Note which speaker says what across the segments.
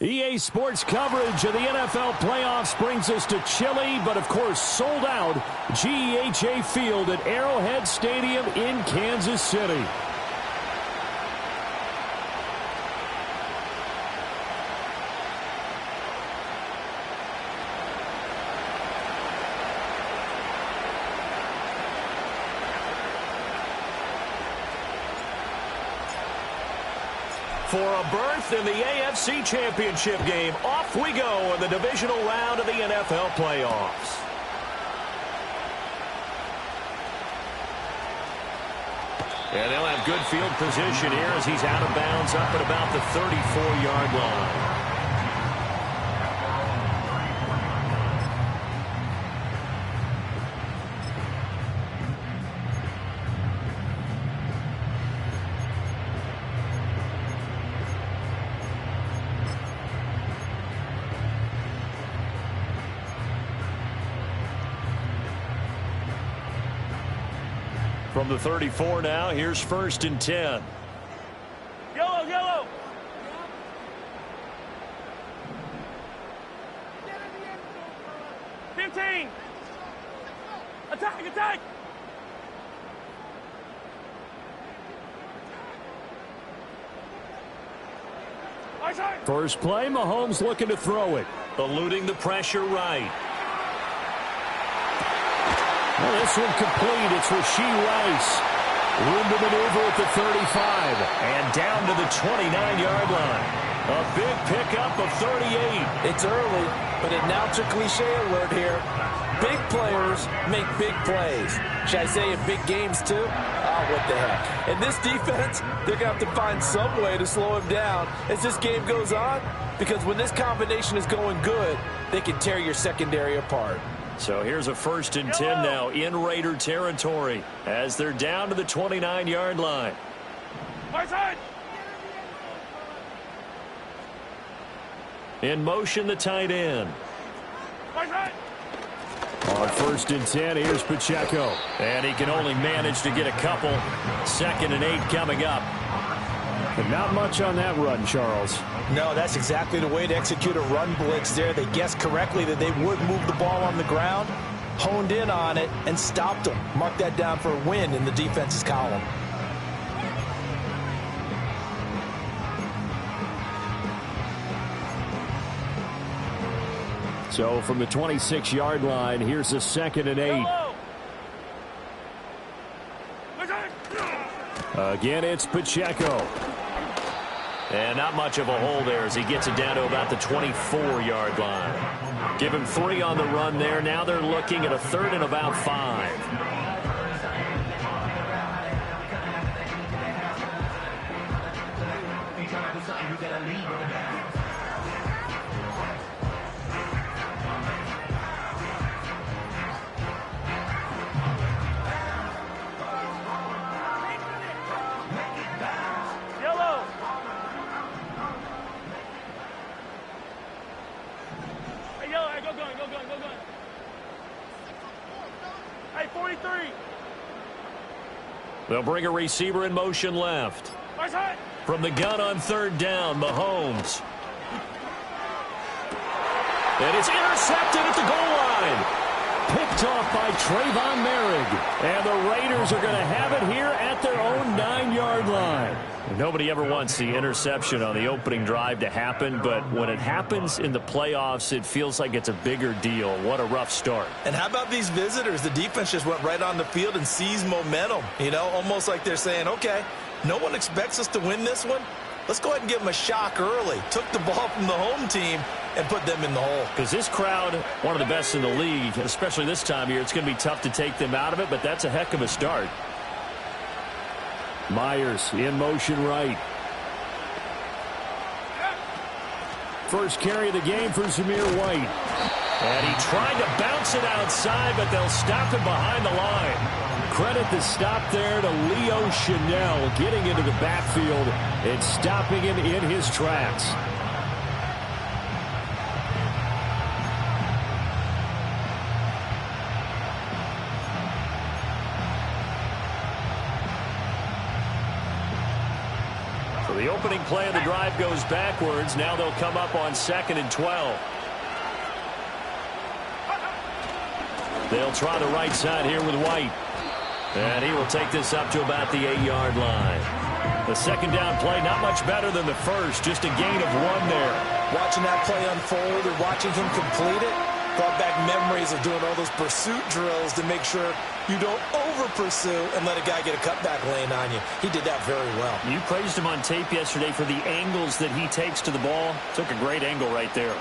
Speaker 1: EA Sports coverage of the NFL playoffs brings us to chilly, but of course sold out, GEHA Field at Arrowhead Stadium in Kansas City. For a berth in the AFC Championship game, off we go in the divisional round of the NFL playoffs. And they'll have good field position here as he's out of bounds up at about the 34-yard line. From the 34 now, here's 1st and 10.
Speaker 2: Yellow, yellow. 15. Attack, attack.
Speaker 1: First play, Mahomes looking to throw it.
Speaker 2: Eluding the pressure right.
Speaker 1: Well, this one complete. It's Rashee Rice. Room to maneuver at the 35.
Speaker 2: And down to the 29-yard line. A big pickup of 38.
Speaker 3: It's early, but it now to cliche alert here. Big players make big plays. Should I say in big games too? Oh, what the heck. And this defense, they're going to have to find some way to slow him down as this game goes on. Because when this combination is going good, they can tear your secondary apart.
Speaker 2: So here's a 1st and 10 now in Raider territory as they're down to the 29-yard line. In motion, the tight end.
Speaker 1: On 1st and 10, here's Pacheco.
Speaker 2: And he can only manage to get a couple. 2nd and 8 coming up.
Speaker 1: But not much on that run, Charles.
Speaker 3: No, that's exactly the way to execute a run blitz there. They guessed correctly that they would move the ball on the ground. honed in on it and stopped them. Mark that down for a win in the defense's column.
Speaker 1: So from the 26-yard line, here's a 2nd and 8. Again, it's Pacheco.
Speaker 2: And not much of a hole there as he gets it down to about the 24-yard line. Give him 3 on the run there. Now they're looking at a 3rd and about 5. They'll bring a receiver in motion left. From the gun on 3rd down, Mahomes. And it's intercepted at the goal line.
Speaker 1: Picked off by Trayvon Merrick. And the Raiders are going to have it here at their own 9-yard line.
Speaker 2: Nobody ever wants the interception on the opening drive to happen, but when it happens in the playoffs, it feels like it's a bigger deal. What a rough start.
Speaker 3: And how about these visitors? The defense just went right on the field and seized momentum. You know, almost like they're saying, okay, no one expects us to win this one. Let's go ahead and give them a shock early. Took the ball from the home team and put them in the hole.
Speaker 2: Because this crowd, one of the best in the league, especially this time of year, it's going to be tough to take them out of it, but that's a heck of a start.
Speaker 1: Myers in motion right. First carry of the game for Zamir White.
Speaker 2: And he tried to bounce it outside, but they'll stop him behind the line.
Speaker 1: Credit the stop there to Leo Chanel getting into the backfield and stopping him in his tracks.
Speaker 2: The opening play of the drive goes backwards. Now they'll come up on 2nd and 12. They'll try the right side here with White. And he will take this up to about the 8-yard line. The 2nd down play, not much better than the first. Just a gain of 1 there.
Speaker 3: Watching that play unfold and watching him complete it brought back memories of doing all those pursuit drills to make sure you don't over-pursue and let a guy get a cutback lane on you. He did that very well.
Speaker 2: You praised him on tape yesterday for the angles that he takes to the ball. Took a great angle right there.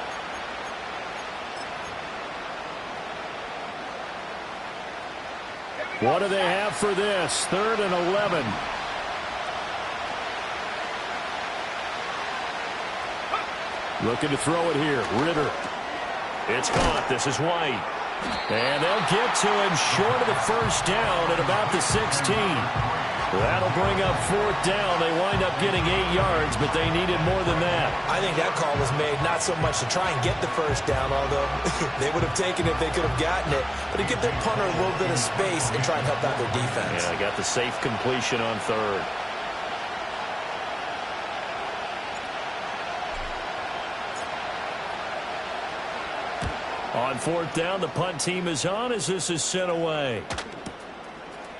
Speaker 1: What do they have for this? 3rd and 11. Looking to throw it here. Ritter.
Speaker 2: It's caught. This is White.
Speaker 1: And they'll get to him short of the first down at about the 16. That'll bring up 4th down. They wind up getting 8 yards, but they needed more than that.
Speaker 3: I think that call was made not so much to try and get the first down, although they would have taken it if they could have gotten it, but to give their punter a little bit of space and try and help out their defense.
Speaker 2: Yeah, got the safe completion on 3rd. On 4th down, the punt team is on as this is sent away.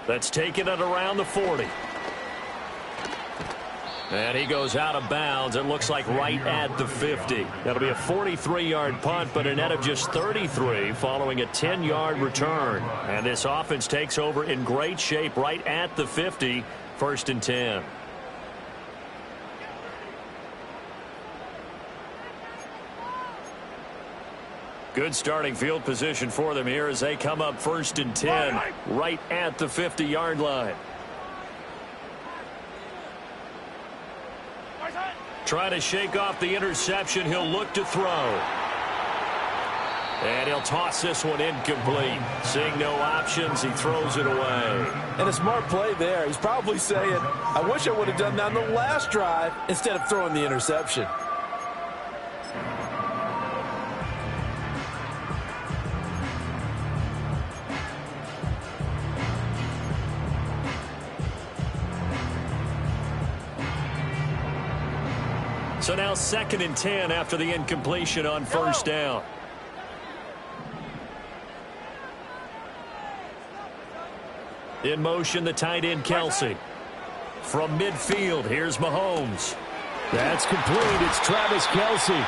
Speaker 2: That's taken at around the 40. And he goes out of bounds. It looks like right at the 50. That'll be a 43-yard punt, but a net of just 33 following a 10-yard return. And this offense takes over in great shape right at the 50, 1st and 10. Good starting field position for them here as they come up 1st and 10 right at the 50-yard line. Trying to shake off the interception. He'll look to throw. And he'll toss this one incomplete. Seeing no options, he throws it away.
Speaker 3: And a smart play there. He's probably saying, I wish I would have done that on the last drive instead of throwing the interception.
Speaker 2: So now 2nd and 10 after the incompletion on 1st down. In motion, the tight end, Kelce. From midfield, here's Mahomes.
Speaker 1: That's complete. It's Travis Kelce.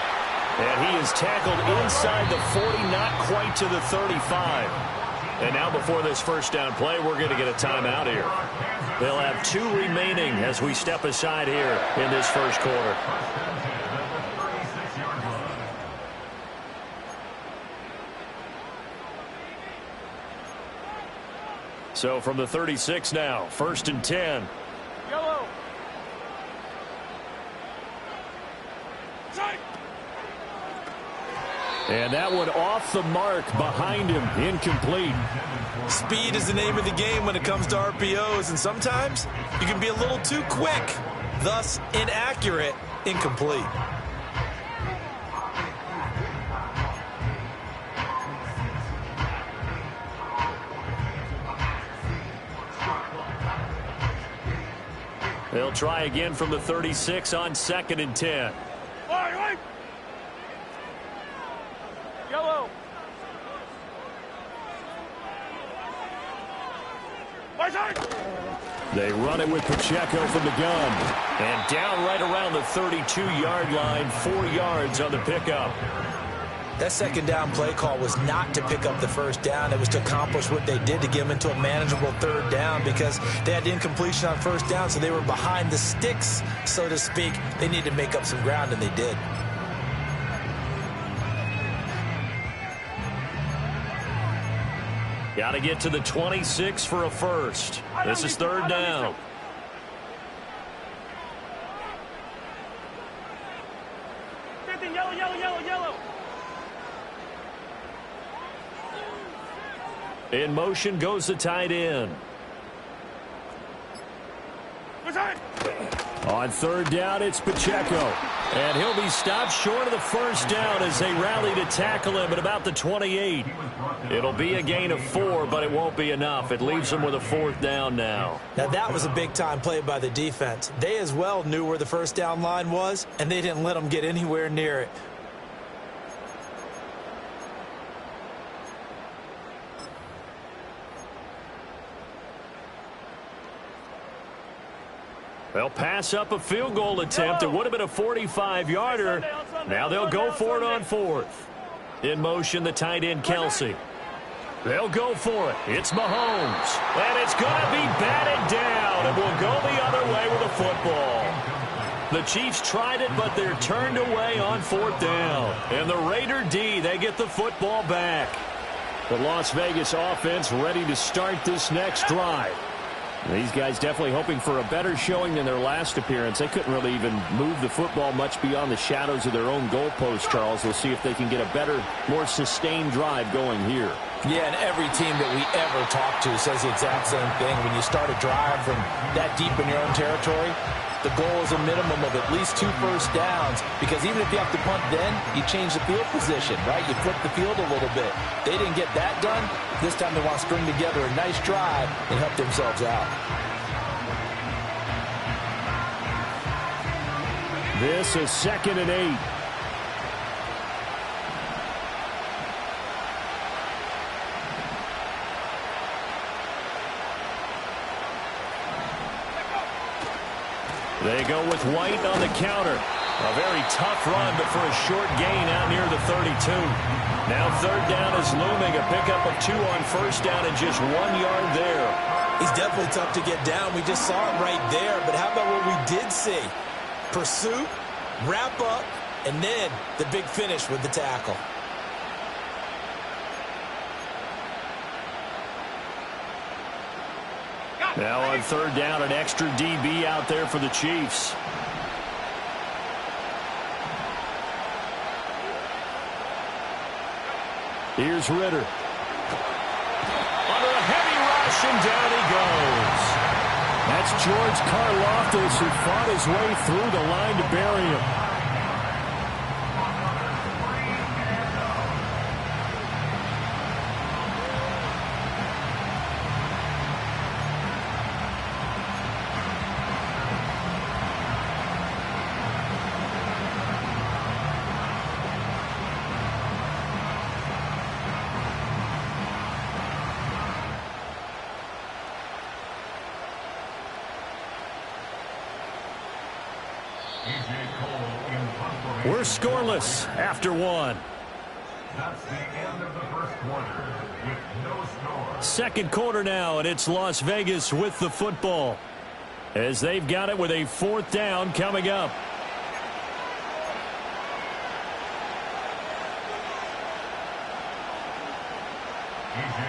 Speaker 2: And he is tackled inside the 40, not quite to the 35. And now before this first down play, we're going to get a timeout here. They'll have 2 remaining as we step aside here in this first quarter. So from the 36 now, 1st and 10.
Speaker 4: Yellow.
Speaker 1: And that one off the mark behind him, incomplete.
Speaker 3: Speed is the name of the game when it comes to RPOs, and sometimes you can be a little too quick, thus inaccurate, incomplete.
Speaker 2: They'll try again from the 36 on 2nd and 10.
Speaker 4: Yellow.
Speaker 1: They run it with Pacheco from the gun.
Speaker 2: And down right around the 32-yard line, 4 yards on the pickup.
Speaker 3: That second down play call was not to pick up the first down. It was to accomplish what they did to get them into a manageable 3rd down because they had incompletion on 1st down, so they were behind the sticks, so to speak. They needed to make up some ground, and they did.
Speaker 2: Got to get to the 26 for a first. This is 3rd down.
Speaker 4: Yellow, yellow, yellow, yellow.
Speaker 2: In motion goes the tight end.
Speaker 1: On 3rd down, it's Pacheco.
Speaker 2: And he'll be stopped short of the first down as they rally to tackle him at about the 28. It'll be a gain of 4, but it won't be enough. It leaves them with a 4th down now.
Speaker 3: Now, that was a big-time play by the defense. They as well knew where the first down line was, and they didn't let them get anywhere near it.
Speaker 2: They'll pass up a field goal attempt. It would have been a 45-yarder. Now they'll go for it on 4th. In motion, the tight end, Kelce. They'll go for it. It's Mahomes. And it's going to be batted down. And will go the other way with a football. The Chiefs tried it, but they're turned away on 4th down. And the Raider D, they get the football back.
Speaker 1: The Las Vegas offense ready to start this next drive. These guys definitely hoping for a better showing than their last appearance. They couldn't really even move the football much beyond the shadows of their own goalpost, Charles. We'll see if they can get a better, more sustained drive going here.
Speaker 3: Yeah, and every team that we ever talk to says the exact same thing. When you start a drive from that deep in your own territory, the goal is a minimum of at least 2 first downs, because even if you have to punt then, you change the field position, right? You flip the field a little bit. They didn't get that done. This time they want to string together a nice drive and help themselves out.
Speaker 1: This is 2nd and 8.
Speaker 2: They go with White on the counter. A very tough run, but for a short gain out near the 32. Now 3rd down is looming. A pickup of 2 on 1st down and just 1 yard there.
Speaker 3: He's definitely tough to get down. We just saw it right there. But how about what we did see? Pursuit, wrap up, and then the big finish with the tackle.
Speaker 2: Now on 3rd down, an extra DB out there for the Chiefs.
Speaker 1: Here's Ritter.
Speaker 2: Under a heavy rush, and down he goes.
Speaker 1: That's George Karlaftis, who fought his way through the line to bury him. We're scoreless after one.
Speaker 5: That's the end of the first quarter with no score.
Speaker 1: Second quarter now, and it's Las Vegas with the football, as they've got it with a fourth down coming up.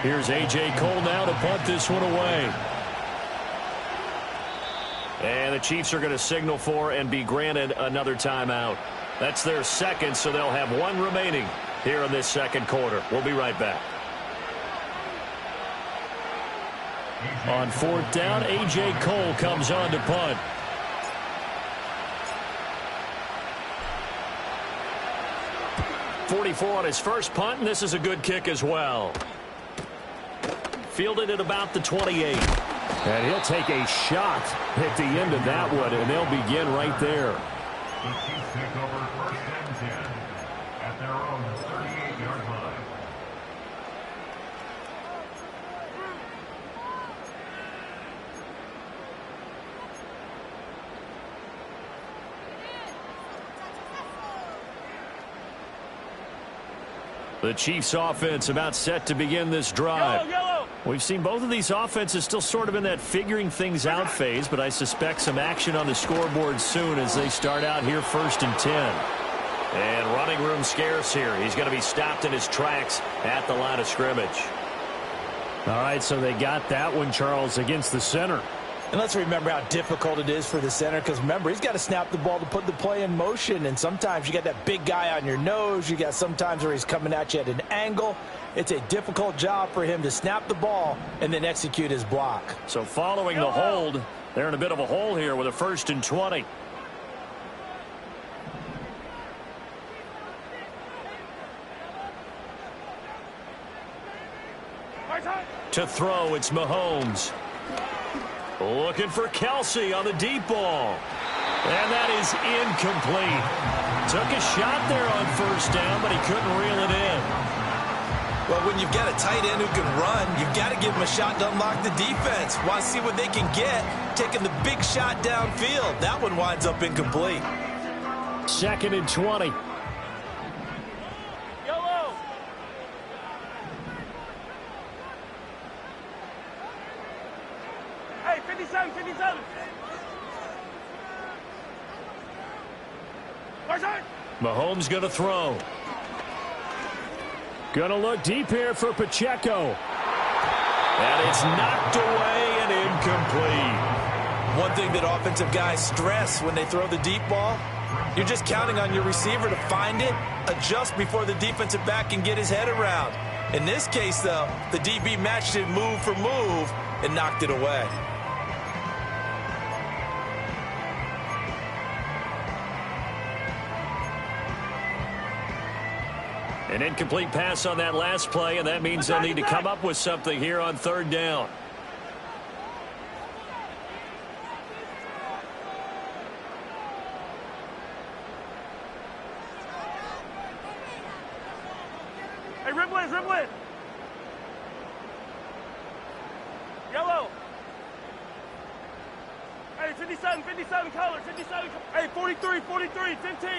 Speaker 1: Here's A.J. Cole now to punt this one away.
Speaker 2: And the Chiefs are going to signal for and be granted another timeout. That's their second, so they'll have one remaining here in this second quarter. We'll be right back.
Speaker 1: On fourth down, A.J. Cole comes on to punt.
Speaker 2: .44 on his first punt, and this is a good kick as well. Fielded at about the 28.
Speaker 1: And he'll take a shot at the end of that one, and they'll begin right there.
Speaker 5: The Chiefs take over first and 10 at their own 38-yard line.
Speaker 1: The Chiefs offense about set to begin this drive.
Speaker 4: Yellow.
Speaker 1: We've seen both of these offenses still sort of in that figuring things out phase, but I suspect some action on the scoreboard soon as they start out here first and 10.
Speaker 2: And running room scarce here. He's going to be stopped in his tracks at the line of scrimmage.
Speaker 1: All right, so they got that one, Charles, against the center.
Speaker 3: And let's remember how difficult it is for the center, because remember, he's got to snap the ball to put the play in motion, and sometimes you got that big guy on your nose. You got sometimes where he's coming at you at an angle. It's a difficult job for him to snap the ball and then execute his block.
Speaker 2: So following the hold, they're in a bit of a hole here with a first and 20. To throw, it's Mahomes. Looking for Kelsey on the deep ball. And that is incomplete. Took a shot there on first down, but he couldn't reel it in.
Speaker 3: Well, when you've got a tight end who can run, you've got to give him a shot to unlock the defense. Want to see what they can get, taking the big shot downfield. That one winds up incomplete.
Speaker 1: Second and 20.
Speaker 4: Yellow. Hey, 57, 57.
Speaker 1: Mahomes going to throw. Going to look deep here for Pacheco.
Speaker 2: And it's knocked away and incomplete.
Speaker 3: One thing that offensive guys stress when they throw the deep ball, you're just counting on your receiver to find it, adjust before the defensive back can get his head around. In this case, though, the DB matched it move for move and knocked it away.
Speaker 2: An incomplete pass on that last play, and that means they'll need to come up with something here on third down.
Speaker 4: Hey, Riblet. Yellow. Hey, 57 color, 57. Hey, 43, 15.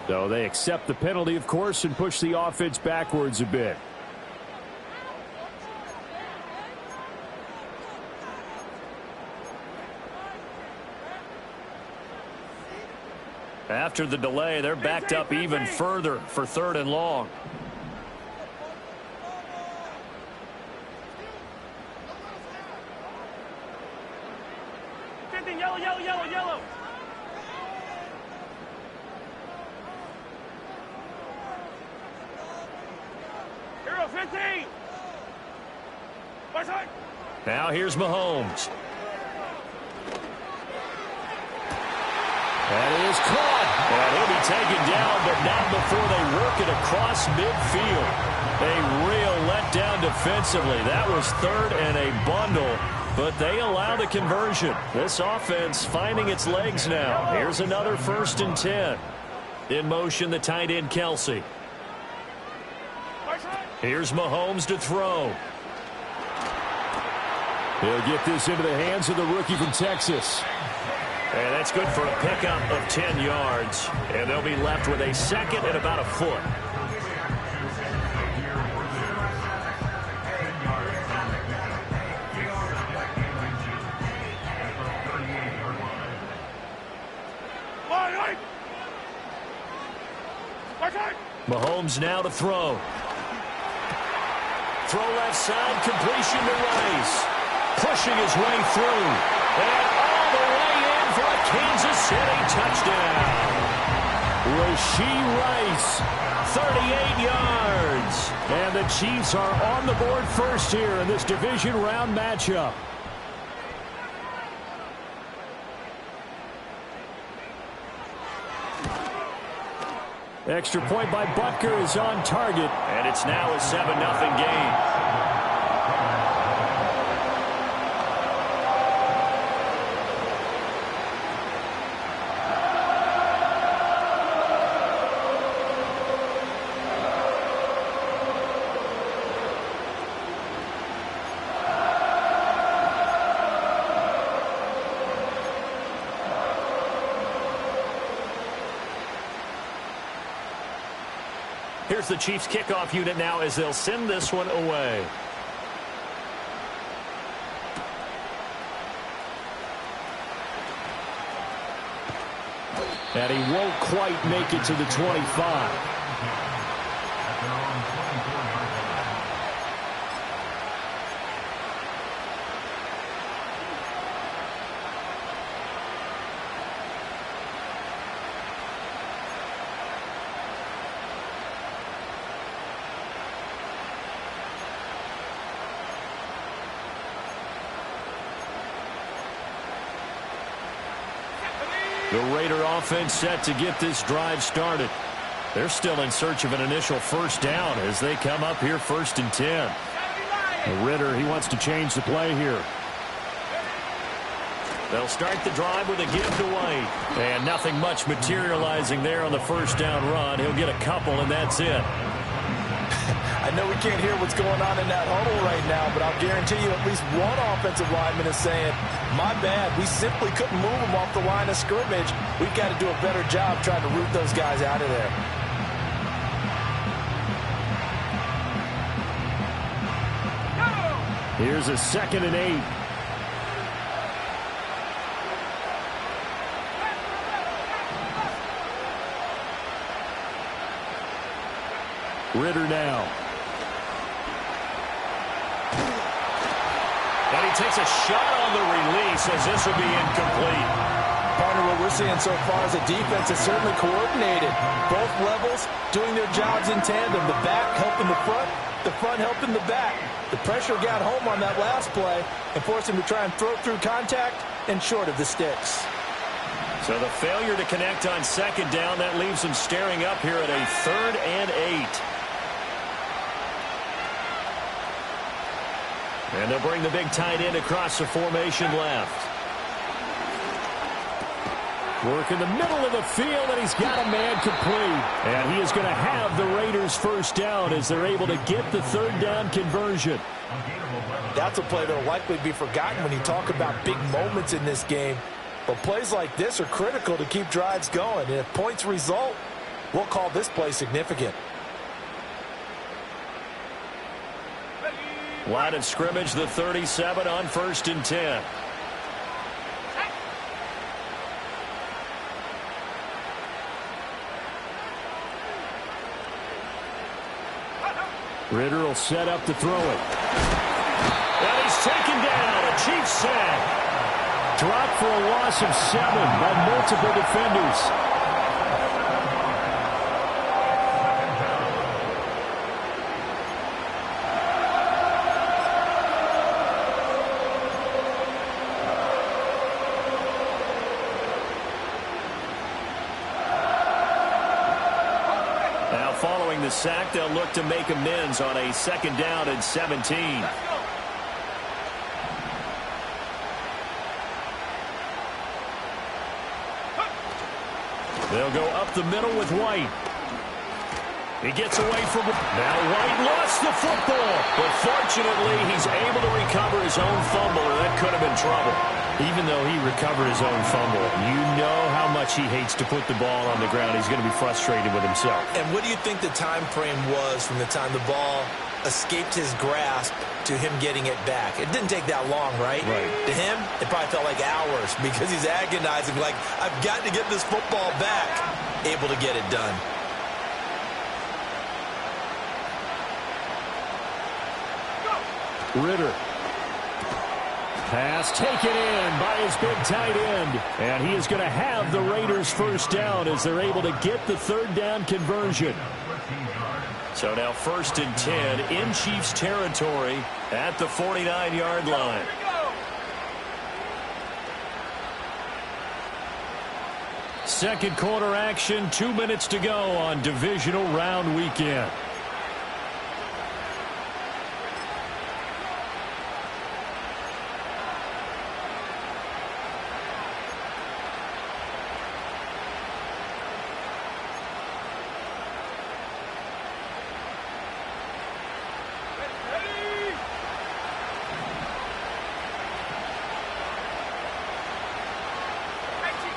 Speaker 1: So they accept the penalty, of course, and push the offense backwards a bit.
Speaker 2: After the delay, they're backed up even further for third and long.
Speaker 4: Yellow. Hero 15.
Speaker 2: Now here's Mahomes.
Speaker 1: That is caught.
Speaker 2: And he'll be taken down, but not before they work it across midfield. A real letdown defensively. That was third and a bundle, but they allow the conversion. This offense finding its legs now. Here's another first and 10. In motion, the tight end, Kelsey. Here's Mahomes to throw.
Speaker 1: He'll get this into the hands of the rookie from Texas.
Speaker 2: And that's good for a pickup of 10 yards. And they'll be left with a second and about a foot. Mahomes now to throw. Throw left side, completion to Rice. Pushing his way through. And all the way in for a Kansas City touchdown.
Speaker 1: Rashee Rice, 38 yards. And the Chiefs are on the board first here in this division round matchup. Extra point by Butker is on target.
Speaker 2: And it's now a 7-0 game. Here's the Chiefs kickoff unit now as they'll send this one away.
Speaker 1: And he won't quite make it to the 25.
Speaker 2: The Raider offense set to get this drive started. They're still in search of an initial first down as they come up here 1st and 10.
Speaker 1: Ritter, he wants to change the play here.
Speaker 2: They'll start the drive with a give to White. And nothing much materializing there on the first down run. He'll get a couple, and that's it.
Speaker 3: I know we can't hear what's going on in that huddle right now, but I'll guarantee you at least one offensive lineman is saying, my bad, we simply couldn't move them off the line of scrimmage. We've got to do a better job trying to root those guys out of there.
Speaker 1: Here's a 2nd and 8. Ritter now.
Speaker 2: And he takes a shot on the release as this will be incomplete.
Speaker 3: Partner, what we're seeing so far is a defense that's certainly coordinated. Both levels doing their jobs in tandem. The back helping the front helping the back. The pressure got home on that last play and forced him to try and throw through contact and short of the sticks.
Speaker 2: So the failure to connect on 2nd down, that leaves him staring up here at a 3rd and 8. And they'll bring the big tight end across the formation left.
Speaker 1: Work in the middle of the field, and he's got a man complete. And he is going to have the Raiders first down as they're able to get the 3rd down conversion.
Speaker 3: That's a play that will likely be forgotten when you talk about big moments in this game. But plays like this are critical to keep drives going. And if points result, we'll call this play significant.
Speaker 2: Line of scrimmage, the 37 on 1st and 10.
Speaker 1: Ritter will set up to throw it.
Speaker 2: And he's taken down. A Chiefs sack.
Speaker 1: Dropped for a loss of 7 by multiple defenders.
Speaker 2: Following the sack, they'll look to make amends on a 2nd down and 17. They'll go up the middle with White. He gets away from it. Now White lost the football. But fortunately, he's able to recover his own fumble, or that could have been trouble.
Speaker 1: Even though he recovered his own fumble, you know how much he hates to put the ball on the ground. He's going to be frustrated with himself.
Speaker 3: And what do you think the time frame was from the time the ball escaped his grasp to him getting it back? It didn't take that long, right?
Speaker 1: Right.
Speaker 3: To him, it probably felt like hours because he's agonizing, like, I've got to get this football back. Able to get it done.
Speaker 1: Ritter. Pass taken in by his big tight end. And he is going to have the Raiders first down as they're able to get the third down conversion.
Speaker 2: So now 1st and 10 in Chiefs territory at the 49-yard line.
Speaker 1: Second quarter action, 2 minutes to go on divisional round weekend.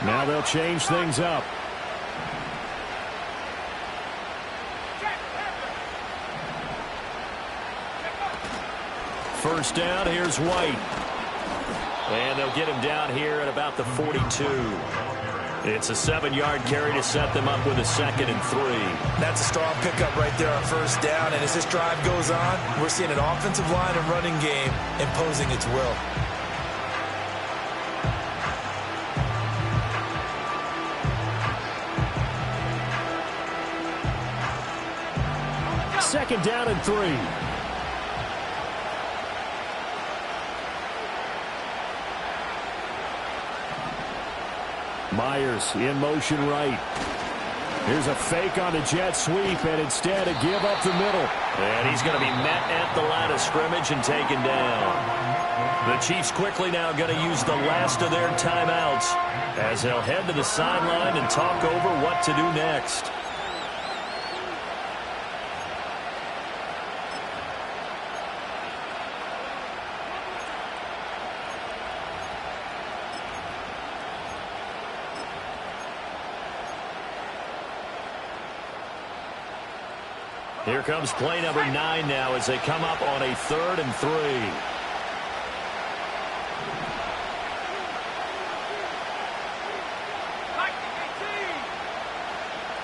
Speaker 1: Now they'll change things up. First down, here's White.
Speaker 2: And they'll get him down here at about the 42. It's a 7-yard carry to set them up with a 2nd and 3.
Speaker 3: That's a strong pickup right there on first down. And as this drive goes on, we're seeing an offensive line and running game imposing its will.
Speaker 1: Second down and 3. Myers in motion right. Here's a fake on a jet sweep, and instead a give up the middle.
Speaker 2: And he's going to be met at the line of scrimmage and taken down. The Chiefs quickly now going to use the last of their timeouts as they'll head to the sideline and talk over what to do next. Here comes play number 9 now as they come up on a 3rd and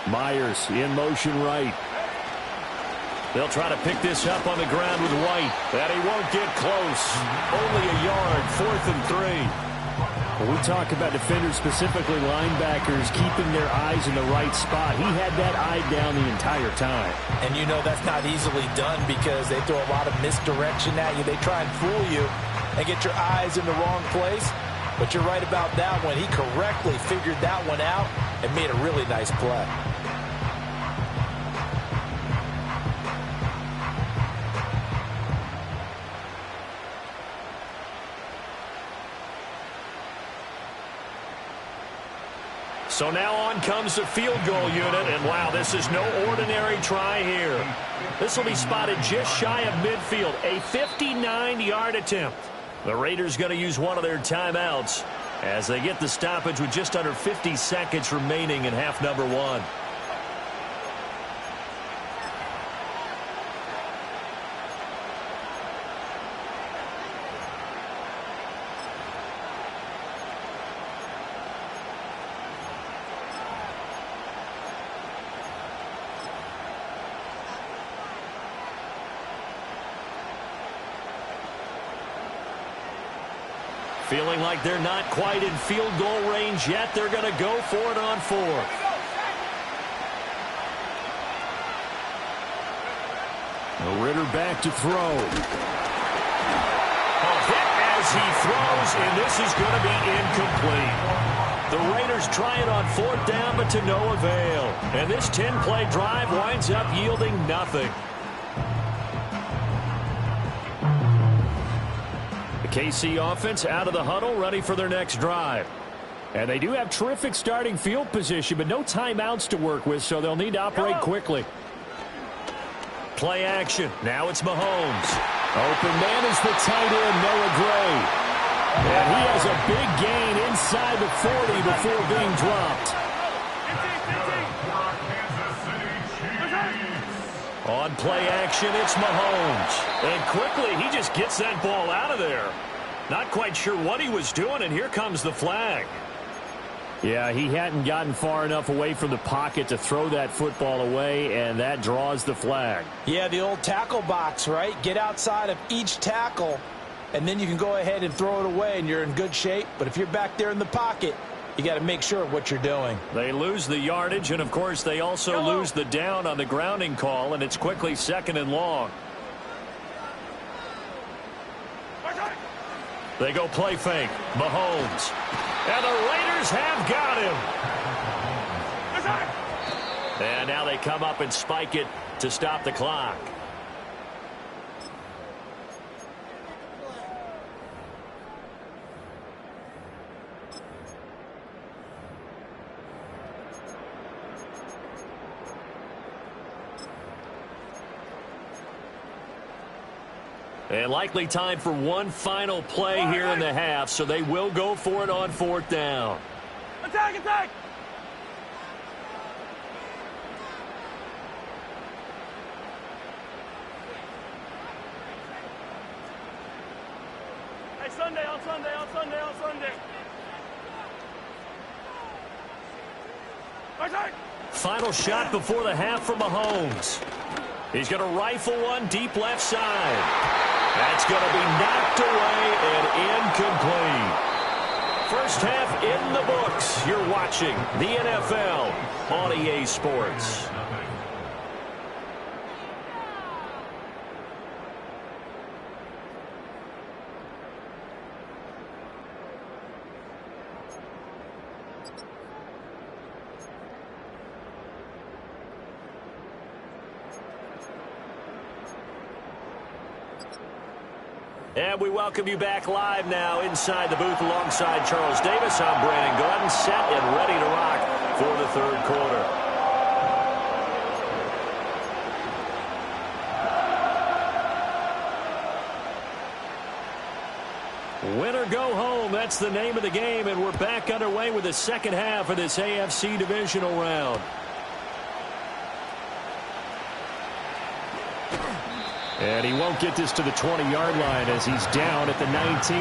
Speaker 2: 3.
Speaker 1: Myers in motion right.
Speaker 2: They'll try to pick this up on the ground with White. And he won't get close. Only a yard, 4th and 3.
Speaker 1: When we talk about defenders, specifically linebackers, keeping their eyes in the right spot, he had that eye down the entire time.
Speaker 3: And you know that's not easily done because they throw a lot of misdirection at you. They try and fool you and get your eyes in the wrong place. But you're right about that one. He correctly figured that one out and made a really nice play.
Speaker 2: So now on comes the field goal unit, and wow, this is no ordinary try here. This will be spotted just shy of midfield, a 59-yard attempt. The Raiders going to use one of their timeouts as they get the stoppage with just under 50 seconds remaining in half number 1. Feeling like they're not quite in field goal range yet. They're going to go for it on 4th.
Speaker 1: Ritter back to throw.
Speaker 2: A hit as he throws, and this is going to be incomplete. The Raiders try it on 4th down, but to no avail. And this 10-play drive winds up yielding nothing.
Speaker 1: KC offense out of the huddle, ready for their next drive. And they do have terrific starting field position, but no timeouts to work with, so they'll need to operate quickly.
Speaker 2: play action. Now it's Mahomes.
Speaker 1: Open man is the tight end, Noah Gray. And he has a big gain inside the 40 before being dropped.
Speaker 2: On play action, it's Mahomes. And quickly, he just gets that ball out of there. Not quite sure what he was doing, and here comes the flag.
Speaker 1: Yeah, he hadn't gotten far enough away from the pocket to throw that football away, and that draws the flag.
Speaker 3: Yeah, the old tackle box, right? Get outside of each tackle, and then you can go ahead and throw it away, and you're in good shape. But if you're back there in the pocket, you got to make sure of what you're doing.
Speaker 2: They lose the yardage, and, of course, they also lose the down on the grounding call, and it's quickly 2nd and long. They go play fake. Mahomes. And the Raiders have got him. And now they come up and spike it to stop the clock. And likely time for one final play here in the half, so they will go for it on 4th down.
Speaker 4: Attack, attack! Hey, Sunday, on Sunday, on Sunday, on Sunday. Attack!
Speaker 2: Final shot before the half for Mahomes. He's going to rifle one deep left side. That's going to be knocked away and incomplete. First half in the books. You're watching the NFL on EA Sports. And we welcome you back live now inside the booth alongside Charles Davis. I'm Brandon Gordon, set and ready to rock for the 3rd quarter. Win or go home, that's the name of the game, and we're back underway with the 2nd half of this AFC divisional round.
Speaker 1: And he won't get this to the 20-yard line as he's down at the 19.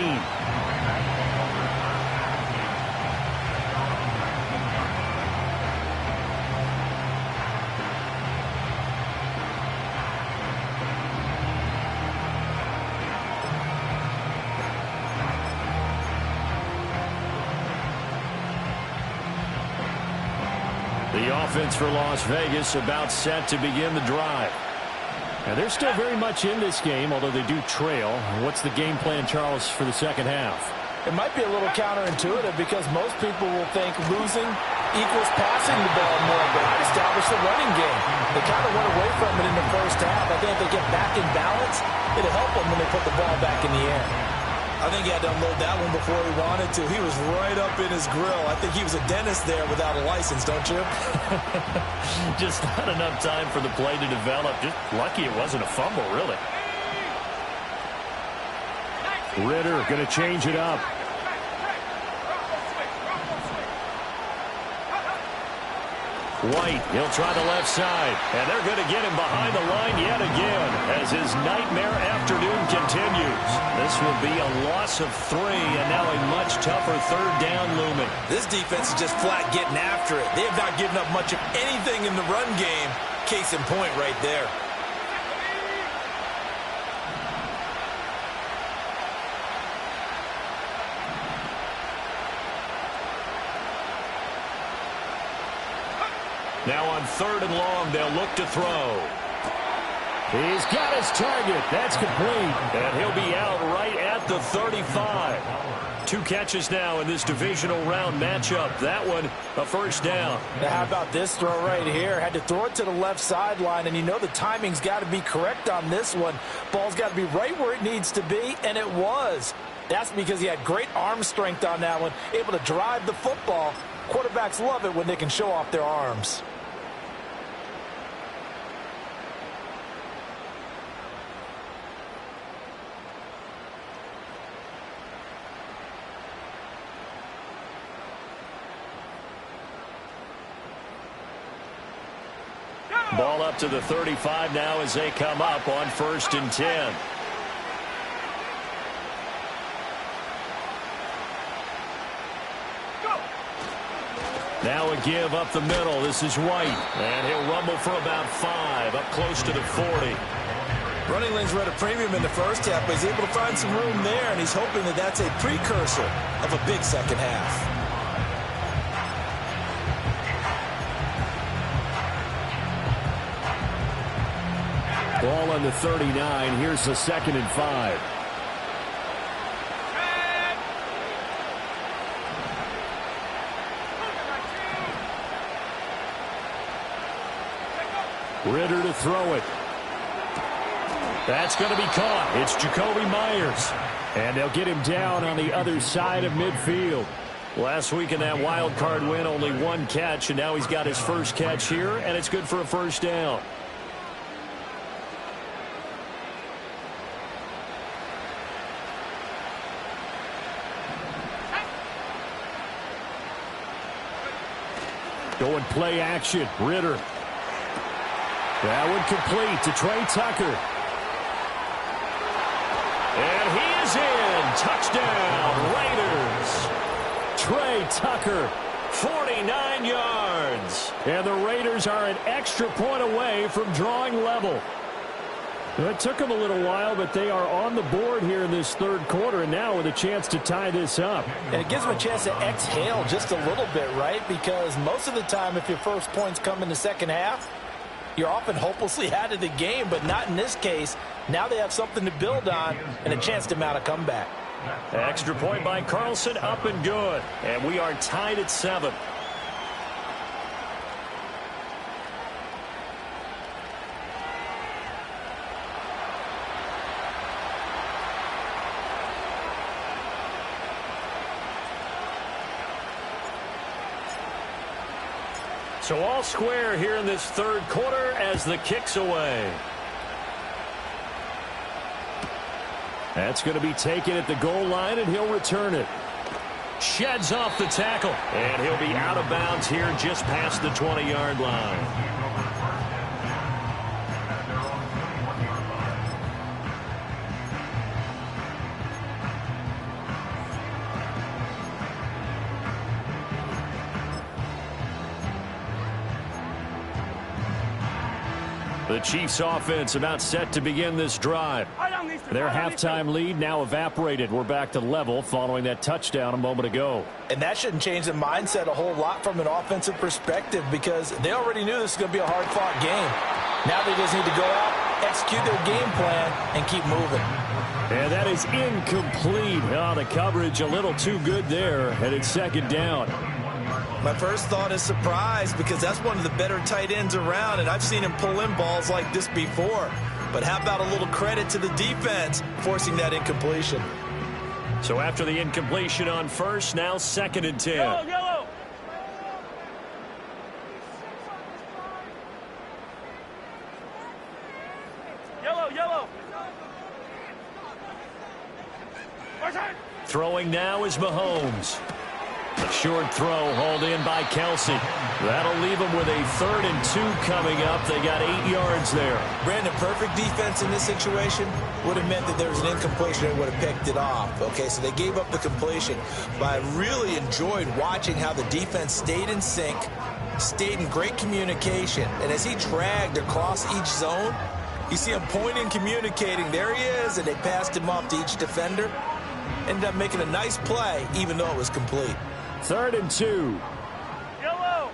Speaker 1: The offense for Las Vegas about set to begin the drive. Now, they're still very much in this game, although they do trail. What's the game plan, Charles, for the 2nd half?
Speaker 3: It might be a little counterintuitive because most people will think losing equals passing the ball more, but I established the running game. They kind of went away from it in the first half. I think if they get back in balance, it'll help them when they put the ball back in the air. I think he had to unload that one before he wanted to. He was right up in his grill. I think he was a dentist there without a license, don't you?
Speaker 2: Just not enough time for the play to develop. Just lucky it wasn't a fumble, really.
Speaker 1: Ritter going to change it up.
Speaker 2: White, he'll try the left side, and they're going to get him behind the line yet again as his nightmare afternoon continues. This will be a loss of 3, and now a much tougher 3rd down looming.
Speaker 3: This defense is just flat getting after it. They have not given up much of anything in the run game. Case in point right there.
Speaker 2: Now on 3rd and long, they'll look to throw.
Speaker 1: He's got his target. That's complete.
Speaker 2: And he'll be out right at the 35. 2 catches now in this divisional round matchup. That one, a 1st down.
Speaker 3: Now how about this throw right here? Had to throw it to the left sideline, and you know the timing's got to be correct on this one. Ball's got to be right where it needs to be, and it was. That's because he had great arm strength on that one, able to drive the football. Quarterbacks love it when they can show off their arms.
Speaker 2: Ball up to the 35 now as they come up on 1st and 10. Now a give up the middle. This is White. And he'll rumble for about 5, up close to the 40.
Speaker 3: Running lanes were at a premium in the first half, but he's able to find some room there, and he's hoping that that's a precursor of a big second half.
Speaker 1: Ball on the 39. Here's the 2nd and 5. Ritter to throw it. That's going to be caught. It's Jakobi Meyers. And they'll get him down on the other side of midfield.
Speaker 2: Last week in that wild card win, only 1 catch, and now he's got his first catch here, and it's good for a first down.
Speaker 1: Going play action. Ritter. That one complete to Trey Tucker.
Speaker 2: And he is in. Touchdown, Raiders.
Speaker 1: Trey Tucker.
Speaker 2: 49 yards.
Speaker 1: And the Raiders are an extra point away from drawing level. It took them a little while, but they are on the board here in this 3rd quarter, and now with a chance to tie this up.
Speaker 3: And it gives them a chance to exhale just a little bit, right? Because most of the time, if your first points come in the second half, you're often hopelessly out of the game, but not in this case. Now they have something to build on and a chance to mount a comeback.
Speaker 2: Extra point by Carlson, up and good. And we are tied at 7. So all square here in this 3rd quarter as the kick's away.
Speaker 1: That's going to be taken at the goal line, and he'll return it.
Speaker 2: Sheds off the tackle. And he'll be out of bounds here just past the 20-yard line. The Chiefs offense about set to begin this drive. Their halftime lead now evaporated. We're back to level following that touchdown a moment ago.
Speaker 3: And that shouldn't change the mindset a whole lot from an offensive perspective because they already knew this was going to be a hard-fought game. Now they just need to go out, execute their game plan, and keep moving.
Speaker 1: And that is incomplete. Oh, the coverage a little too good there, and it's 2nd down.
Speaker 3: My first thought is surprise because that's one of the better tight ends around, and I've seen him pull in balls like this before. But how about a little credit to the defense forcing that incompletion?
Speaker 2: So after the incompletion on first, now 2nd and 10.
Speaker 4: Yellow, yellow. Yellow, yellow.
Speaker 2: Throwing now is Mahomes. A short throw hauled in by Kelsey. That'll leave them with a 3rd and 2 coming up. They got 8 yards there.
Speaker 3: Brandon, perfect defense in this situation would have meant that there was an incompletion and would have picked it off. Okay, so they gave up the completion. But I really enjoyed watching how the defense stayed in sync, stayed in great communication. And as he dragged across each zone, you see him pointing, communicating. There he is, and they passed him off to each defender. Ended up making a nice play, even though it was complete.
Speaker 1: 3rd and 2.
Speaker 4: Yellow.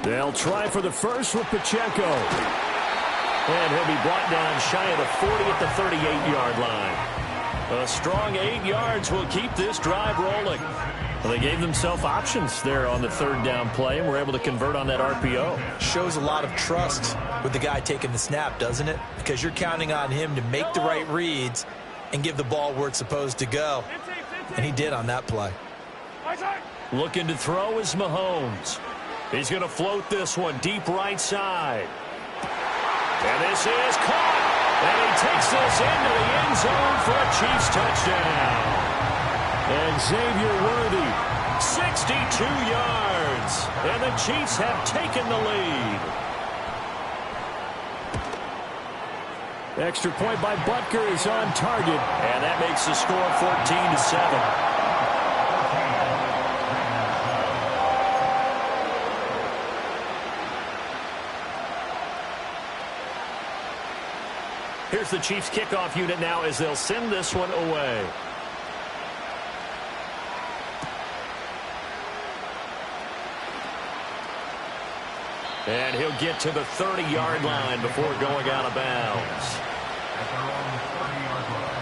Speaker 1: They'll try for the first with Pacheco.
Speaker 2: And he'll be brought down shy of the 40 at the 38-yard line. A strong 8 yards will keep this drive rolling. Well, they gave themselves options there on the 3rd down play and were able to convert on that RPO.
Speaker 3: Shows a lot of trust with the guy taking the snap, doesn't it? Because you're counting on him to make the right reads and give the ball where it's supposed to go. And he did on that play.
Speaker 2: Looking to throw is Mahomes. He's going to float this one deep right side. And this is caught. And he takes this into the end zone for a Chiefs touchdown.
Speaker 1: And Xavier Worthy
Speaker 2: 62 yards. And the Chiefs have taken the lead.
Speaker 1: Extra point by Butker is on target.
Speaker 2: And that makes the score 14-7. Here's the Chiefs kickoff unit now as they'll send this one away. And he'll get to the 30-yard line before going out of bounds.
Speaker 5: At their own 30-yard line.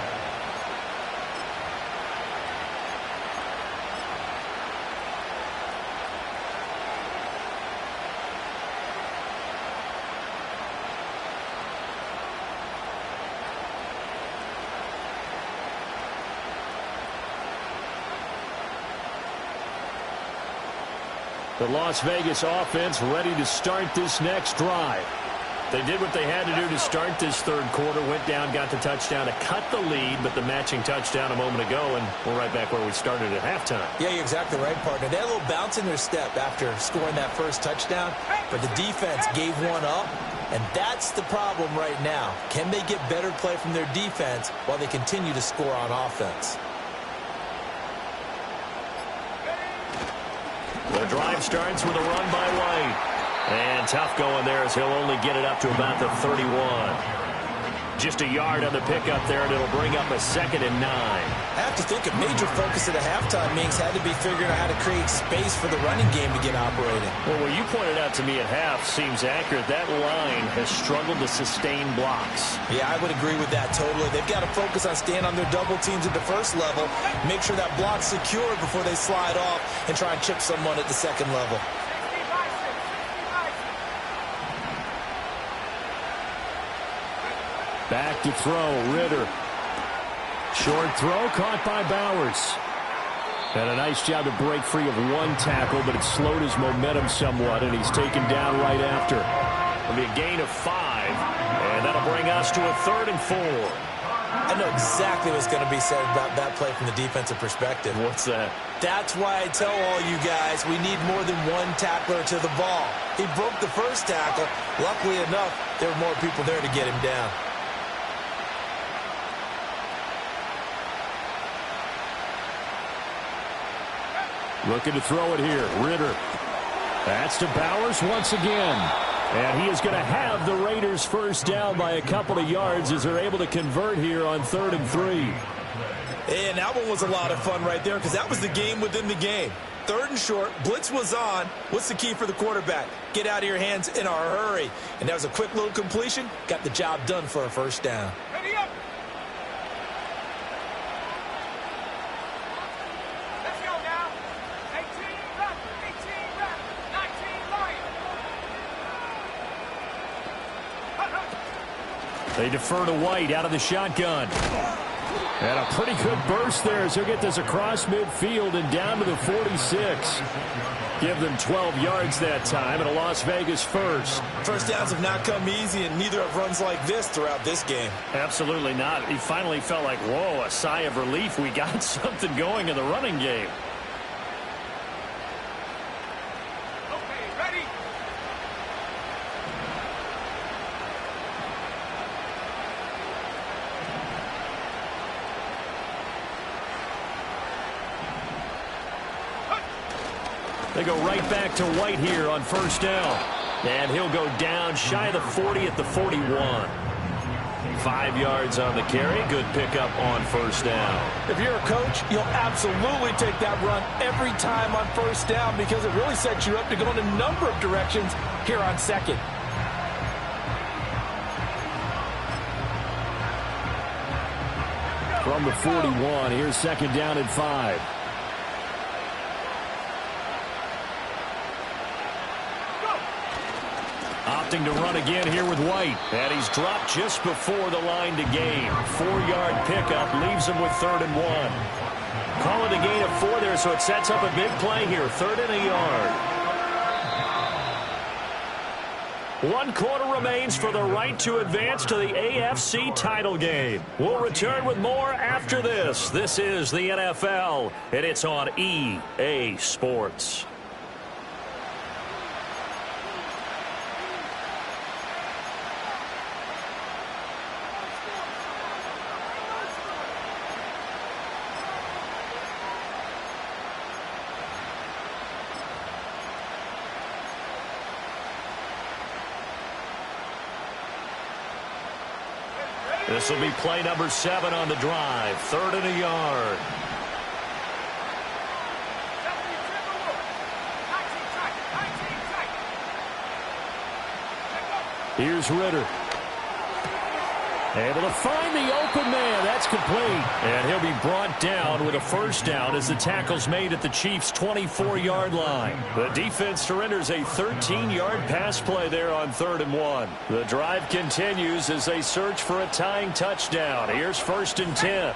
Speaker 1: The Las Vegas offense ready to start this next drive.
Speaker 2: They did what they had to do to start this third quarter. Went down, got the touchdown to cut the lead, but the matching touchdown a moment ago, and we're right back where we started at halftime.
Speaker 3: Yeah, you're exactly right, partner. They had a little bounce in their step after scoring that first touchdown, but the defense gave one up, and that's the problem right now. Can they get better play from their defense while they continue to score on offense?
Speaker 2: The drive starts with a run by White. And tough going there as he'll only get it up to about the 31. Just a yard on the pickup there, and it'll bring up a 2nd and 9.
Speaker 3: I have to think a major focus at a halftime means had to be figuring out how to create space for the running game to get operating.
Speaker 2: Well, what you pointed out to me at half seems accurate. That line has struggled to sustain blocks.
Speaker 3: Yeah, I would agree with that totally. They've got to focus on staying on their double teams at the first level, make sure that block's secure before they slide off and try and chip someone at the second level.
Speaker 1: Back to throw, Ridder. Short throw caught by Bowers. And a nice job to break free of one tackle, but it slowed his momentum somewhat, and he's taken down right after.
Speaker 2: It'll be a gain of 5, and that'll bring us to a 3rd and 4.
Speaker 3: I know exactly what's going to be said about that play from the defensive perspective.
Speaker 2: What's that?
Speaker 3: That's why I tell all you guys we need more than one tackler to the ball. He broke the first tackle. Luckily enough, there were more people there to get him down.
Speaker 1: Looking to throw it here. Ridder. That's to Bowers once again. And he is going to have the Raiders first down by a couple of yards as they're able to convert here on 3rd and 3.
Speaker 3: And that one was a lot of fun right there because that was the game within the game. 3rd and short, blitz was on. What's the key for the quarterback? Get out of your hands in a hurry. And that was a quick little completion. Got the job done for a first down.
Speaker 4: Ready up. Let's go now. 18 left, 19 left.
Speaker 1: They defer to White out of the shotgun. And a pretty good burst there as he'll get this across midfield and down to the 46. Give them 12 yards that time and a Las Vegas first.
Speaker 3: First downs have not come easy, and neither have runs like this throughout this game.
Speaker 2: Absolutely not. He finally felt like, whoa, a sigh of relief. We got something going in the running game.
Speaker 4: Okay, ready.
Speaker 2: They go right back to White here on first down. And he'll go down shy of the 40 at the 41. 5 yards on the carry. Good pickup on first down.
Speaker 3: If you're a coach, you'll absolutely take that run every time on first down because it really sets you up to go in a number of directions here on second.
Speaker 1: From the 41, here's 2nd down and 5. Opting to run again here with White.
Speaker 2: And he's dropped just before the line to gain. 4-yard pickup leaves him with 3rd and 1. Call it a gain of 4 there, so it sets up a big play here. 3rd and a yard. 1 quarter remains for the right to advance to the AFC title game. We'll return with more after this. This is the NFL, and it's on EA Sports. This will be play number 7 on the drive. 3rd and a yard.
Speaker 1: Here's Ritter. Able to find the open man. That's complete.
Speaker 2: And he'll be brought down with a first down as the tackle's made at the Chiefs' 24-yard line. The defense surrenders a 13-yard pass play there on 3rd and 1. The drive continues as they search for a tying touchdown. Here's 1st and 10.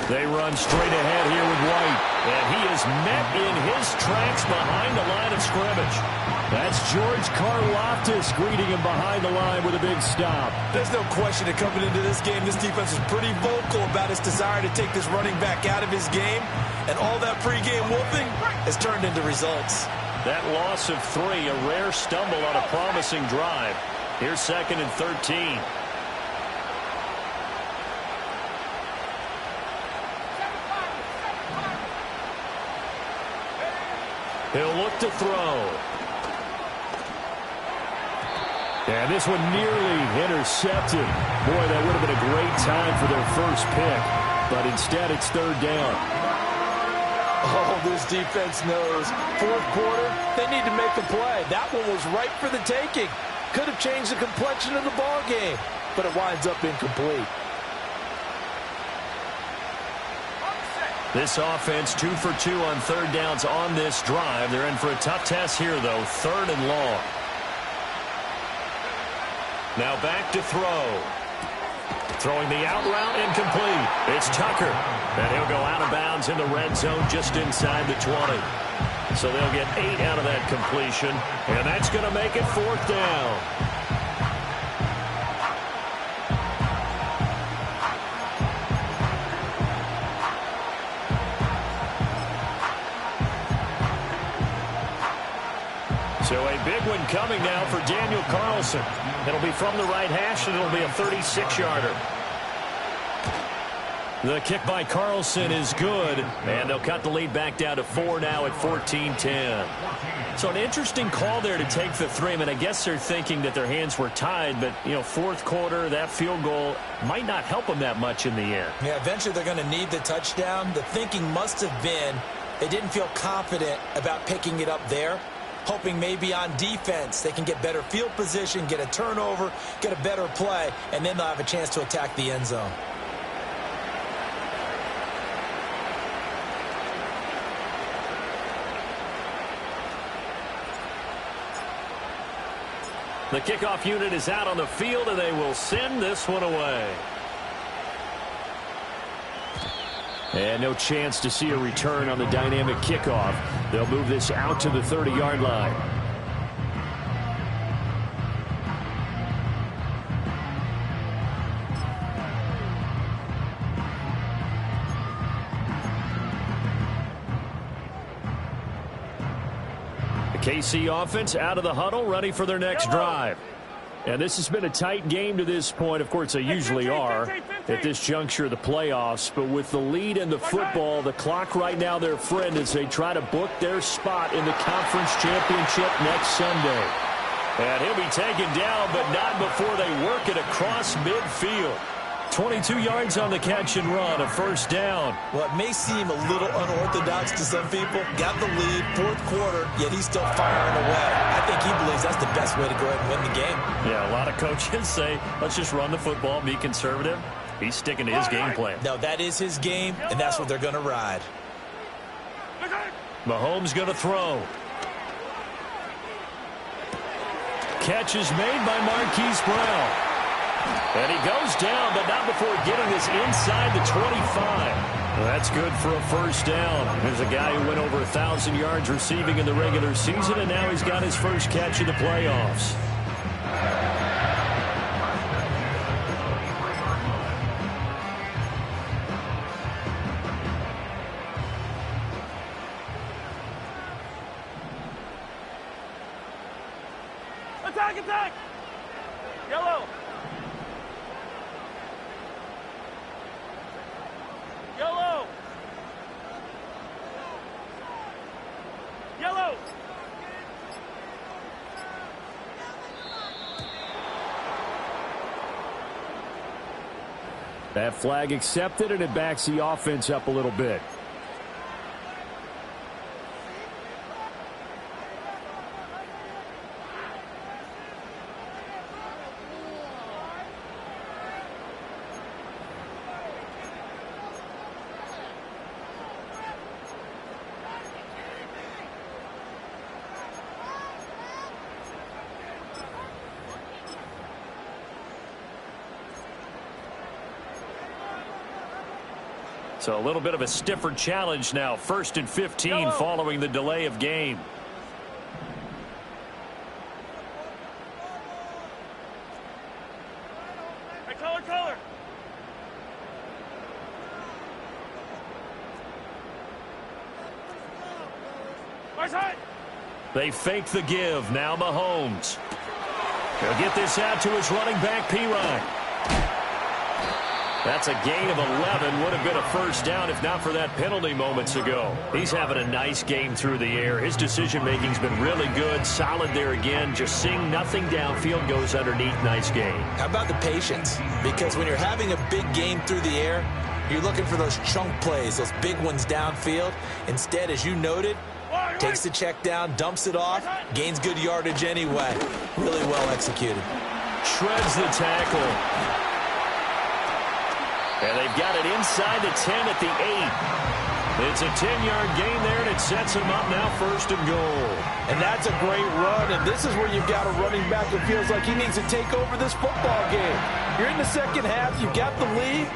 Speaker 2: They run straight ahead here with White. And he is met in his tracks behind the line of scrimmage.
Speaker 1: That's George Karlaftis greeting him behind the line with a big stop.
Speaker 3: There's no question that coming into this game, this defense is pretty vocal about its desire to take this running back out of his game. And all that pregame whooping has turned into results.
Speaker 2: That loss of 3, a rare stumble on a promising drive. Here's 2nd and 13. He'll look to throw.
Speaker 1: And this one nearly intercepted. Boy, that would have been a great time for their first pick. But instead, it's 3rd down.
Speaker 3: Oh, this defense knows. 4th quarter, they need to make a play. That one was right for the taking. Could have changed the complexion of the ball game, but it winds up incomplete.
Speaker 2: This offense 2 for 2 on 3rd downs on this drive. They're in for a tough test here, though. 3rd and long. Now back to throw. Throwing the out route incomplete. It's Tucker. And he'll go out of bounds in the red zone just inside the 20. So they'll get 8 out of that completion. And that's going to make it 4th down. So a big one coming now for Daniel Carlson. It'll be from the right hash, and it'll be a 36-yarder. The kick by Carlson is good, and they'll cut the lead back down to 4 now at 14-10. So an interesting call there to take the 3. I mean, I guess they're thinking that their hands were tied, but, 4th quarter, that field goal might not help them that much in the end.
Speaker 6: Yeah, eventually they're going to need the touchdown. The thinking must have been they didn't feel confident about picking it up there, hoping maybe on defense they can get better field position, get a turnover, get a better play, and then they'll have a chance to attack the end zone.
Speaker 2: The kickoff unit is out on the field, and they will send this one away.
Speaker 1: And no chance to see a return on the dynamic kickoff. They'll move this out to the 30-yard line. The KC offense out of the huddle, ready for their next drive. And this has been a tight game to this point. Of course, they usually are at this juncture of the playoffs. But with the lead in the football, the clock right now their friend as they try to book their spot in the conference championship next Sunday. And he'll be taken down, but not before they work it across midfield. 22 yards on the catch and run, a 1st down.
Speaker 6: Well, it may seem a little unorthodox to some people. Got the lead, 4th quarter, yet he's still firing away. I think he believes that's the best way to go ahead and win the game.
Speaker 2: Yeah, a lot of coaches say, let's just run the football, be conservative. He's sticking to his game plan.
Speaker 6: No, that is his game, and that's what they're going to ride.
Speaker 2: Mahomes going to throw. Catch is made by Marquise Brown. And he goes down, but not before getting this inside the 25. That's good for a first down. There's a guy who went over 1,000 yards receiving in the regular season, and now he's got his first catch in the playoffs.
Speaker 4: Attack, attack! Yellow! Yellow! Yellow!
Speaker 1: That flag accepted, and it backs the offense up a little bit.
Speaker 2: So a little bit of a stiffer challenge now. 1st and 15 following the delay of game.
Speaker 4: Hey, color! My side!
Speaker 2: They fake the give. Now Mahomes. He'll get this out to his running back, Pirine. That's a gain of 11. Would have been a first down if not for that penalty moments ago. He's having a nice game through the air. His decision-making's been really good. Solid there again. Just seeing nothing downfield, goes underneath. Nice game.
Speaker 6: How about the patience? Because when you're having a big game through the air, you're looking for those chunk plays, those big ones downfield. Instead, as you noted, takes the check down, dumps it off, gains good yardage anyway. Really well executed.
Speaker 2: Shreds the tackle. And they've got it inside the 10 at the 8. It's a 10-yard gain there, and it sets them up now 1st and goal.
Speaker 3: And that's a great run, and this is where you've got a running back who feels like he needs to take over this football game. You're in the second half, you've got the lead,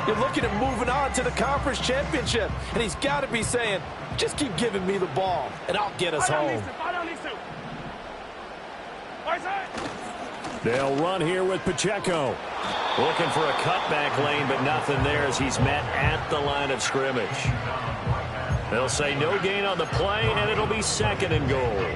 Speaker 3: you're looking at moving on to the conference championship, and he's got to be saying, just keep giving me the ball, and I'll get us home.
Speaker 1: They'll run here with Pacheco.
Speaker 2: Looking for a cutback lane, but nothing there as he's met at the line of scrimmage. They'll say no gain on the play, and it'll be 2nd and goal.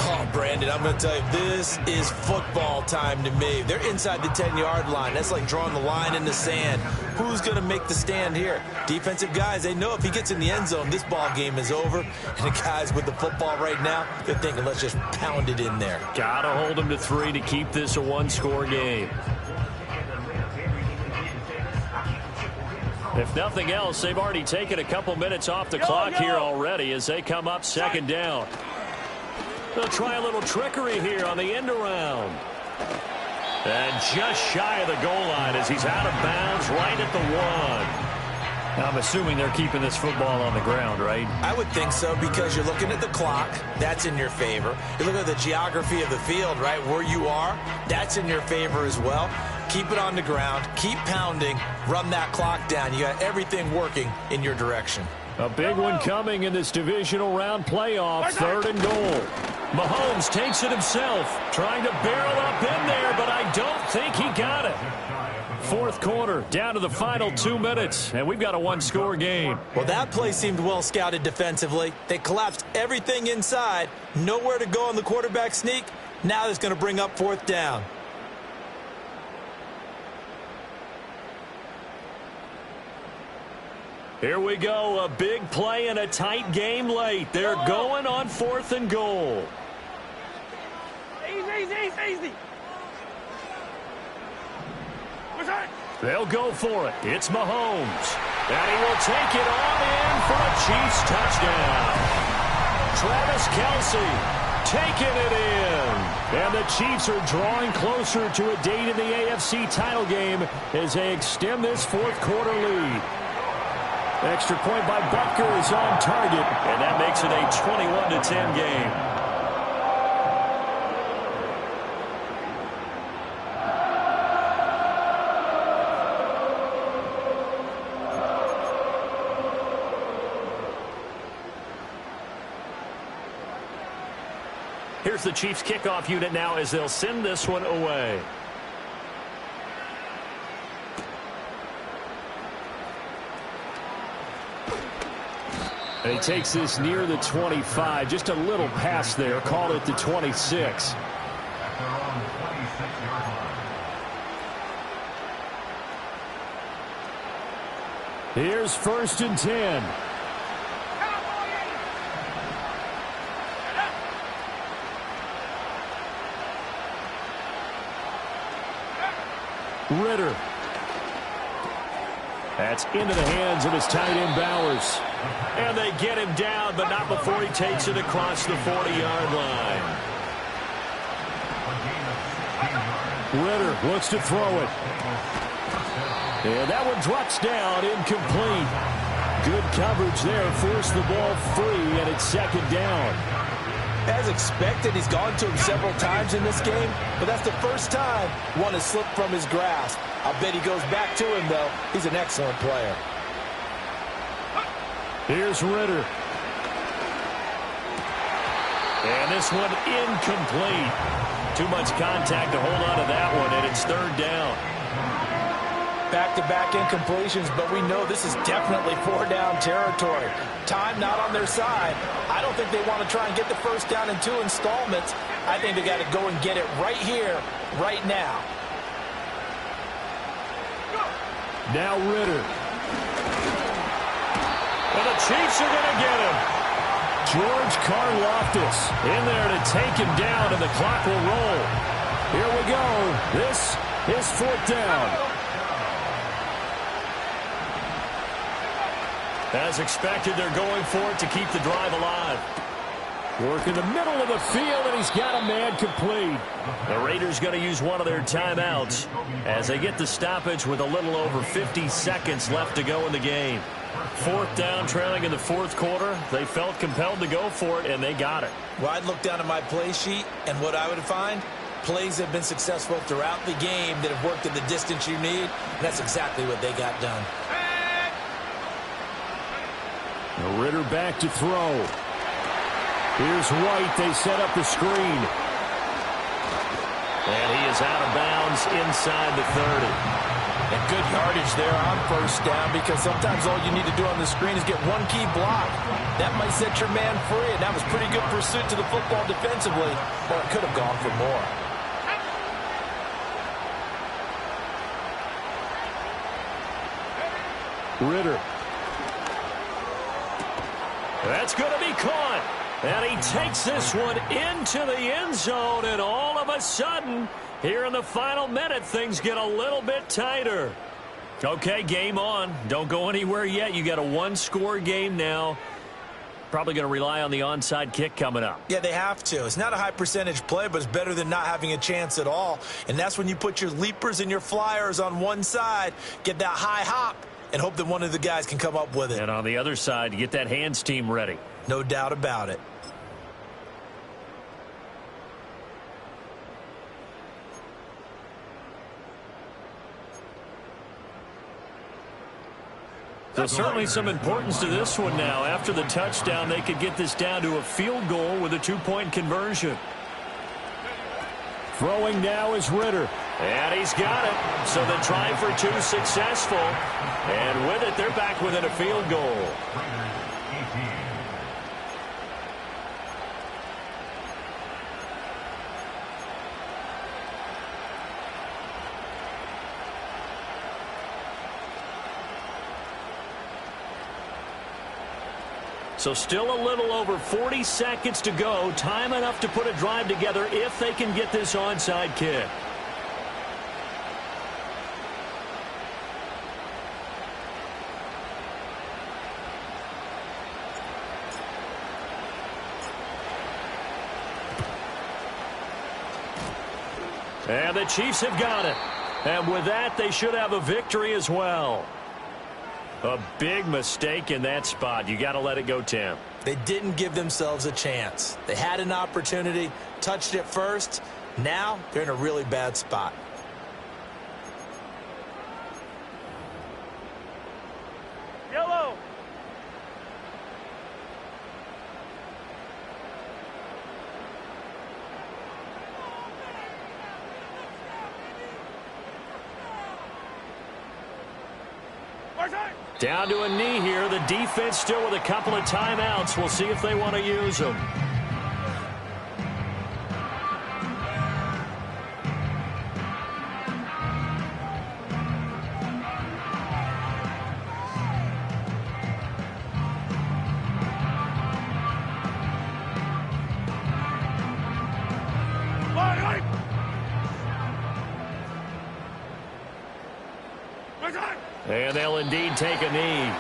Speaker 6: Oh, Brandon, I'm going to tell you, this is football time to me. They're inside the 10-yard line. That's like drawing the line in the sand. Who's going to make the stand here? Defensive guys, they know if he gets in the end zone, this ball game is over. And the guys with the football right now, they're thinking, let's just pound it in there.
Speaker 2: Got to hold them to 3 to keep this a one-score game. If nothing else, they've already taken a couple minutes off the clock here already as they come up 2nd down. They'll try a little trickery here on the end around. And just shy of the goal line as he's out of bounds right at the 1. I'm assuming they're keeping this football on the ground, right?
Speaker 6: I would think so, because you're looking at the clock. That's in your favor. You look at the geography of the field, right, where you are. That's in your favor as well. Keep it on the ground. Keep pounding. Run that clock down. You got everything working in your direction.
Speaker 1: A big one coming in this divisional round playoff. 3rd and goal.
Speaker 2: Mahomes takes it himself, trying to barrel up in there, but I don't think he got it. 4th quarter, down to the final 2 minutes, and we've got a one-score game.
Speaker 6: Well, that play seemed well scouted defensively. They collapsed everything inside. Nowhere to go on the quarterback sneak. Now it's going to bring up 4th down.
Speaker 2: Here we go, a big play and a tight game late. They're going on 4th and goal.
Speaker 4: Easy.
Speaker 1: They'll go for it.
Speaker 2: It's Mahomes. And he will take it on in for a Chiefs touchdown. Travis Kelce taking it in.
Speaker 1: And the Chiefs are drawing closer to a date in the AFC title game as they extend this 4th quarter lead. Extra point by Butker is on target.
Speaker 2: And that makes it a 21-10 game. Here's the Chiefs kickoff unit now as they'll send this one away.
Speaker 1: And he takes this near the 25. Just a little pass there. Call it the 26. Here's 1st and 10. Ritter. That's into the hands of his tight end, Bowers.
Speaker 2: And they get him down, but not before he takes it across the 40-yard line.
Speaker 1: Ritter looks to throw it. And that one drops down, incomplete. Good coverage there, forced the ball free, and it's 2nd down.
Speaker 3: As expected, he's gone to him several times in this game, but that's the first time one has slipped from his grasp. I'll bet he goes back to him, though. He's an excellent player.
Speaker 1: Here's Ritter.
Speaker 2: And this one incomplete. Too much contact to hold on to that one, and it's 3rd down.
Speaker 3: Back-to-back incompletions, but we know this is definitely 4-down territory. Time not on their side. I don't think they want to try and get the 1st down in 2 installments. I think they got to go and get it right here, right now.
Speaker 1: Now Ritter.
Speaker 2: And the Chiefs are going to get him.
Speaker 1: George Karlaftis in there to take him down, and the clock will roll. Here we go. This is 4th down.
Speaker 2: As expected, they're going for it to keep the drive alive.
Speaker 1: Work in the middle of the field, and he's got a man complete.
Speaker 2: The Raiders going to use one of their timeouts as they get the stoppage with a little over 50 seconds left to go in the game. 4th down, trailing in the 4th quarter. They felt compelled to go for it, and they got it.
Speaker 6: Well, I'd look down at my play sheet, and what I would find, plays have been successful throughout the game that have worked at the distance you need, and that's exactly what they got done.
Speaker 1: Ritter back to throw. Here's White. They set up the screen.
Speaker 2: And he is out of bounds inside the 30.
Speaker 3: And good yardage there on 1st down, because sometimes all you need to do on the screen is get one key block. That might set your man free, and that was pretty good pursuit to the football defensively, or it could have gone for more.
Speaker 1: Ritter.
Speaker 2: That's going to be caught. And he takes this one into the end zone, and all of a sudden, here in the final minute, things get a little bit tighter. Okay, game on. Don't go anywhere yet. You got a 1-score game now. Probably going to rely on the onside kick coming up.
Speaker 6: Yeah, they have to. It's not a high percentage play, but it's better than not having a chance at all. And that's when you put your leapers and your flyers on one side, get that high hop, and hope that one of the guys can come up with it.
Speaker 2: And on the other side, get that hands team ready.
Speaker 6: No doubt about it.
Speaker 2: So certainly some importance to this one now. After the touchdown, they could get this down to a field goal with a 2-point conversion.
Speaker 1: Throwing now is Ritter.
Speaker 2: And he's got it. So the try for 2 successful. And with it, they're back within a field goal. So still a little over 40 seconds to go. Time enough to put a drive together if they can get this onside kick. And the Chiefs have got it. And with that, they should have a victory as well. A big mistake in that spot. You got to let it go, Tim.
Speaker 6: They didn't give themselves a chance. They had an opportunity, touched it first. Now they're in a really bad spot.
Speaker 4: Yellow.
Speaker 2: Down to a knee here. The defense still with a couple of timeouts. We'll see if they want to use them. And they'll indeed take a knee.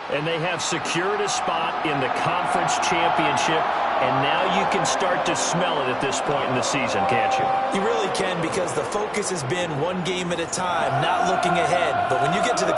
Speaker 2: And they have secured a spot in the conference championship, and now you can start to smell it at this point in the season, can't you?
Speaker 6: You really can, because the focus has been one game at a time, not looking ahead. But when you get to the